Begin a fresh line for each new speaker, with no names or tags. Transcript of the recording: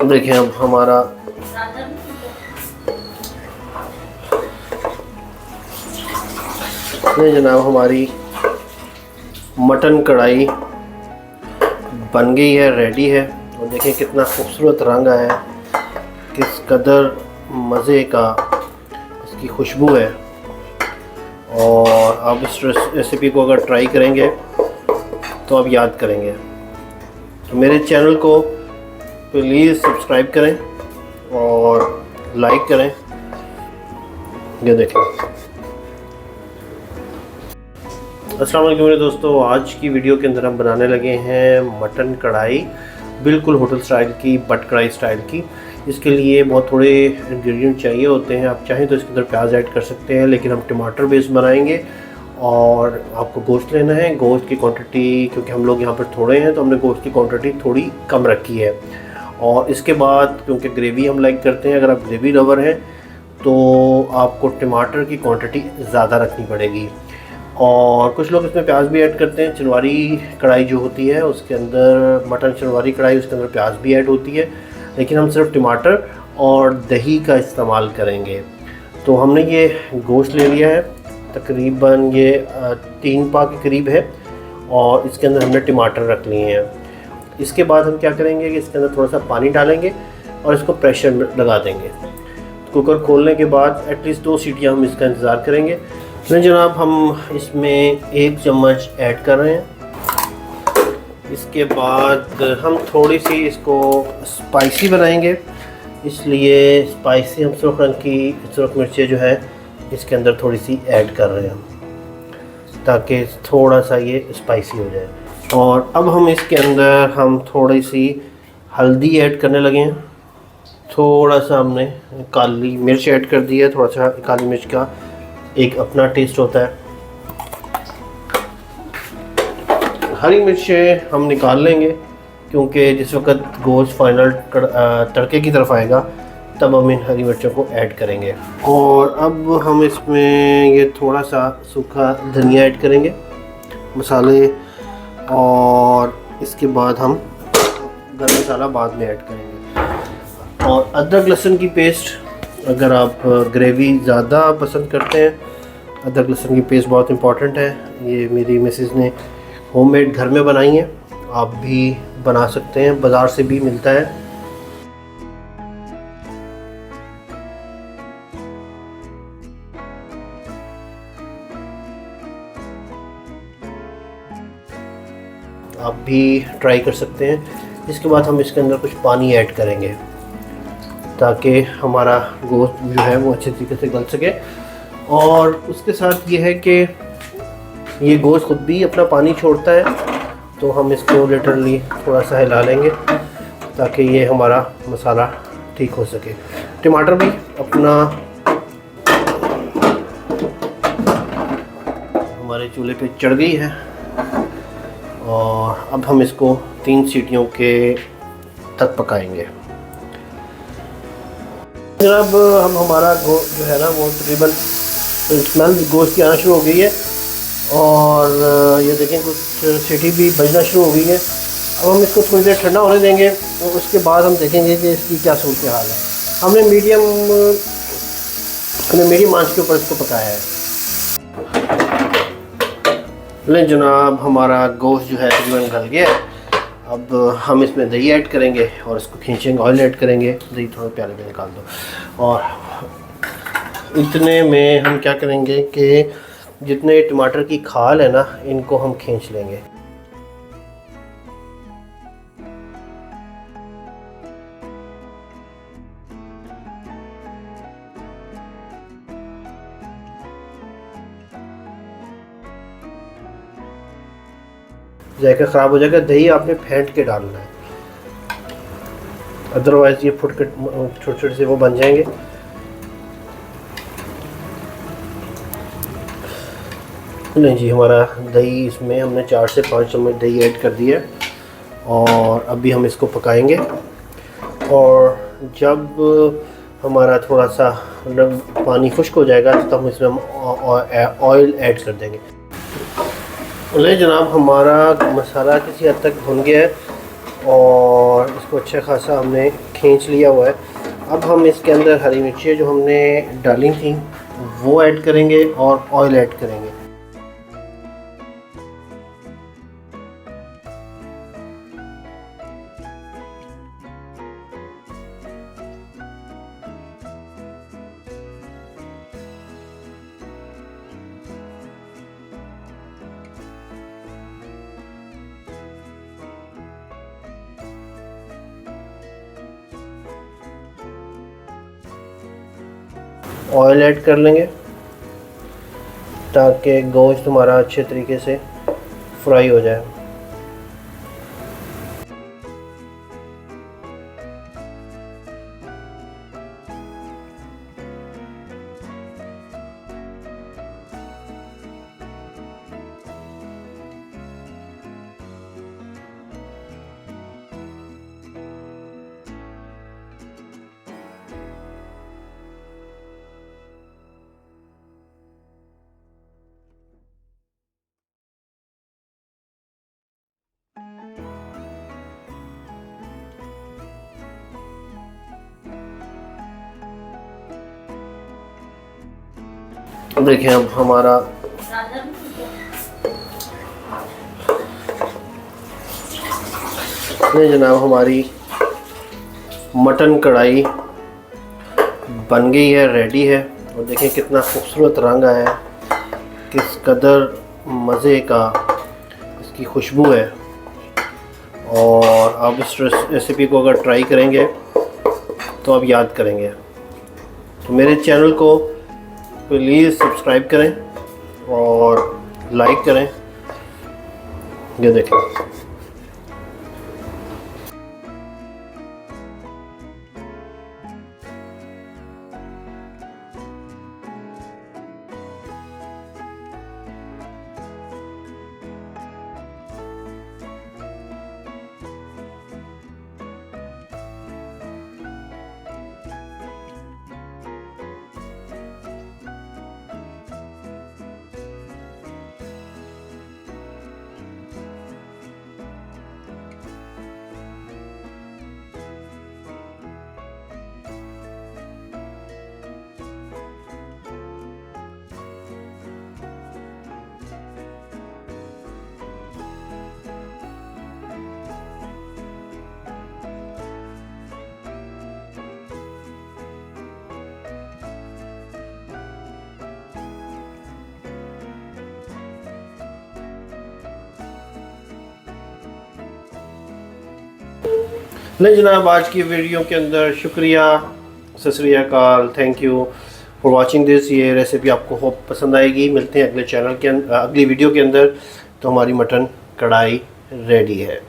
देखिए अब हमारा ये जनाब हमारी मटन कढ़ाई बन गई है, रेडी है। और देखें कितना खूबसूरत रंग आया है, किस कदर मज़े का इसकी खुशबू है। और आप इस रेसिपी को अगर ट्राई करेंगे तो आप याद करेंगे। तो मेरे चैनल को प्लीज़ सब्सक्राइब करें और लाइक करें। ये देखें। अस्सलाम वालेकुम मेरे दोस्तों, आज की वीडियो के अंदर हम बनाने लगे हैं मटन कढ़ाई, बिल्कुल होटल स्टाइल की, बट कढ़ाई स्टाइल की। इसके लिए बहुत थोड़े इंग्रेडिएंट चाहिए होते हैं। आप चाहें तो इसके अंदर प्याज ऐड कर सकते हैं, लेकिन हम टमाटर बेस्ड बनाएंगे। और आपको गोश्त लेना है। गोश्त की क्वांटिटी, क्योंकि हम लोग यहाँ पर थोड़े हैं तो हमने गोश्त की क्वांटिटी थोड़ी कम रखी है। और इसके बाद क्योंकि ग्रेवी हम लाइक करते हैं, अगर आप ग्रेवी लवर हैं तो आपको टमाटर की क्वांटिटी ज़्यादा रखनी पड़ेगी। और कुछ लोग इसमें प्याज भी ऐड करते हैं। चनवारी कढ़ाई जो होती है उसके अंदर, मटन चनवारी कढ़ाई, उसके अंदर प्याज भी ऐड होती है, लेकिन हम सिर्फ टमाटर और दही का इस्तेमाल करेंगे। तो हमने ये गोश्त ले लिया है, तकरीबन ये 3 पाव के करीब है। और इसके अंदर हमने टमाटर रख लिए हैं। इसके बाद हम क्या करेंगे कि इसके अंदर थोड़ा सा पानी डालेंगे और इसको प्रेशर लगा देंगे। कुकर खोलने के बाद एटलीस्ट 2 सीटियाँ हम इसका इंतज़ार करेंगे। तो जनाब हम इसमें 1 चम्मच ऐड कर रहे हैं। इसके बाद हम थोड़ी सी इसको स्पाइसी बनाएंगे, इसलिए स्पाइसी हम सुरख मिर्चें जो है इसके अंदर थोड़ी सी ऐड कर रहे हैं, ताकि थोड़ा सा ये स्पाइसी हो जाए। और अब हम इसके अंदर थोड़ी सी हल्दी ऐड करने लगे हैं। थोड़ा सा हमने काली मिर्च ऐड कर दी है। थोड़ा सा काली मिर्च का एक अपना टेस्ट होता है। हरी मिर्चें हम निकाल लेंगे, क्योंकि जिस वक्त गोश्त फाइनल तड़के की तरफ आएगा तब हम इन हरी मिर्चों को ऐड करेंगे। और अब हम इसमें ये थोड़ा सा सूखा धनिया ऐड करेंगे, मसाले। और इसके बाद हम गरम मसाला बाद में ऐड करेंगे। और अदरक लहसुन की पेस्ट, अगर आप ग्रेवी ज़्यादा पसंद करते हैं, अदरक लहसुन की पेस्ट बहुत इंपॉर्टेंट है। ये मेरी मिसेज़ ने होममेड घर में बनाई है, आप भी बना सकते हैं, बाज़ार से भी मिलता है। आप भी ट्राई कर सकते हैं। इसके बाद हम इसके अंदर कुछ पानी ऐड करेंगे, ताकि हमारा गोश्त जो है वो अच्छे तरीके से गल सके। और उसके साथ ये है कि ये गोश्त खुद भी अपना पानी छोड़ता है, तो हम इसको लिटरली थोड़ा सा हिला लेंगे ताकि ये हमारा मसाला ठीक हो सके। टमाटर भी अपना हमारे चूल्हे पे चढ़ गई है। और अब हम इसको 3 सीटियों के तक पकाएंगे। जनाब हम हमारा गोश्त जो है ना वो तकरीबन स्मेल गोश्त की आना शुरू हो गई है। और ये देखें कुछ सीटी भी बजना शुरू हो गई है। अब हम इसको थोड़ी देर ठंडा होने देंगे और उसके बाद हम देखेंगे कि इसकी क्या सूरत हाल है। हमने मीडियम आंच के ऊपर इसको पकाया है। लेकिन जनाब हमारा गोश्त जो है तकरीबन गल गया है। अब हम इसमें दही ऐड करेंगे और इसको खींचेंगे, ऑयल ऐड करेंगे। दही थोड़ा प्याले में निकाल दो। और इतने में हम क्या करेंगे कि जितने टमाटर की खाल है ना, इनको हम खींच लेंगे। जायका ख़राब हो जाएगा। दही आपने फेंट के डालना है, अदरवाइज़ ये फुट के छोटे छोटे से वो बन जाएंगे। नहीं जी, हमारा दही, इसमें हमने 4 से 5 चम्मच दही ऐड कर दिया है। और अभी हम इसको पकाएंगे। और जब हमारा थोड़ा सा पानी खुश्क हो जाएगा तो हम इसमें ऑयल ऐड कर देंगे। ले जनाब हमारा मसाला किसी हद तक भुन गया है और इसको अच्छा खासा हमने खींच लिया हुआ है। अब हम इसके अंदर हरी मिर्ची जो हमने डाली थी वो ऐड करेंगे और ऑयल ऐड करेंगे। ऑयल ऐड कर लेंगे ताकि गोश्त हमारा अच्छे तरीके से फ्राई हो जाए। देखिए अब हमारा ये जनाब हमारी मटन कढ़ाई बन गई है, रेडी है। और देखें कितना खूबसूरत रंग आया है, किस कदर मज़े का इसकी खुशबू है। और आप इस रेसिपी को अगर ट्राई करेंगे तो आप याद करेंगे। तो मेरे चैनल को प्लीज़ सब्सक्राइब करें और लाइक करें। ये देखें नहीं जनाब, आज की वीडियो के अंदर शुक्रिया, सत श्री अकाल, thank you for watching this. ये रेसिपी आपको होप पसंद आएगी। मिलते हैं अगले चैनल के अगली वीडियो के अंदर। तो हमारी मटन कढ़ाई रेडी है।